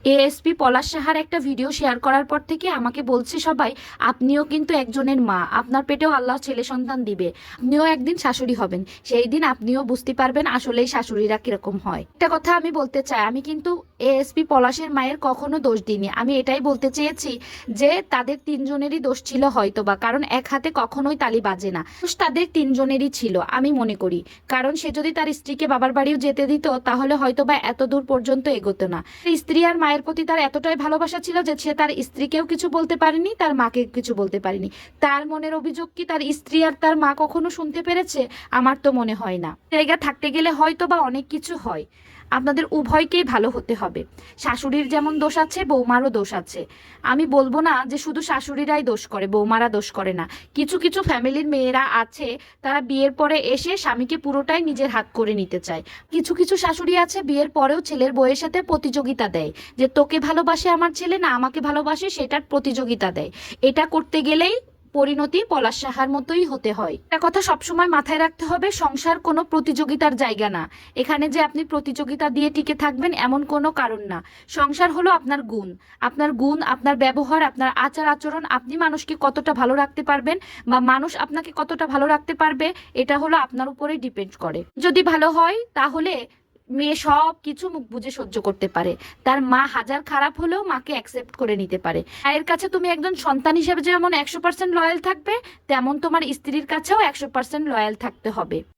ASP পলাশ সাহার একটা video share করার পর থেকে আমাকে বলছে সবাই, আপনিও কিন্তু একজনের মা, আপনার পেটেও আল্লাহ ছেলে সন্তান দিবে, আপনিও একদিন শাশুড়ি হবেন, সেই দিন আপনিও বুঝতে পারবেন আসলেই শাশুড়িরা কিরকম হয়। একটা কথা আমি বলতে চাই, আমি কিন্তু এএসপি পলাশের মায়ের কখনো দোষ দিইনি। আমি এটাই বলতে চেয়েছি যে তাদের তিনজনেরই দোষ ছিল হয়তোবা, কারণ এক হাতে কখনোই তালি বাজে না। দোষ তাদের তিনজনেরই ছিল আমি মনে করি, কারণ সে যদি তার স্ত্রীকে বাবার বাড়িও যেতে দিত তাহলে হয়তোবা এত দূর পর্যন্ত এগোতো না। স্ত্রী আর মায়ের প্রতি তার এতটাই ভালোবাসা ছিল যে সে তার স্ত্রীকেও কিছু বলতে পারেনি, তার মাকে কিছু বলতে পারেনি। তার মনের অভিযোগ কি তার স্ত্রী আর তার মা কখনো শুনতে পেরেছে? আমার তো মনে হয় না। জায়গা থাকতে গেলে হয়তো বা অনেক কিছু হয়। আপনাদের উভয়কেই ভালো হতে হবে। শাশুড়ির যেমন দোষ আছে, বৌমারও দোষ আছে। আমি বলবো না যে শুধু শাশুড়িরাই দোষ করে, বৌমারা দোষ করে না। কিছু কিছু ফ্যামিলির মেয়েরা আছে, তারা বিয়ের পরে এসে স্বামীকে পুরোটাই নিজের হাত করে নিতে চায়। কিছু কিছু শাশুড়ি আছে বিয়ের পরেও ছেলের বউয়ের সাথে প্রতিযোগিতা দেয়, যে তোকে ভালোবাসে আমার ছেলে না আমাকে ভালোবাসে, সেটার প্রতিযোগিতা দেয়। এটা করতে গেলেই পরিণতি পলাশ সাহার মতোই হতে হয়। একটা কথা সবসময় মাথায় রাখতে হবে, সংসার কোনো প্রতিযোগিতার জায়গা না। এখানে যে আপনি প্রতিযোগিতা দিয়ে টিকে থাকবেন এমন কোনো কারণ না। সংসার হলো আপনার গুণ, আপনার গুণ, আপনার ব্যবহার, আপনার আচার আচরণ, আপনি মানুষকে কতটা ভালো রাখতে পারবেন বা মানুষ আপনাকে কতটা ভালো রাখতে পারবে, এটা হলো আপনার উপরেই ডিপেন্ড করে। যদি ভালো হয় তাহলে মেয়ে সব কিছু মুখ বুজে সহ্য করতে পারে। তার মা হাজার খারাপ হলেও মাকে অ্যাকসেপ্ট করে নিতে পারে। মায়ের কাছে তুমি একজন সন্তান হিসেবে যেমন 100% লয়াল থাকবে, তেমন তোমার স্ত্রীর কাছেও 100% লয়াল থাকতে হবে।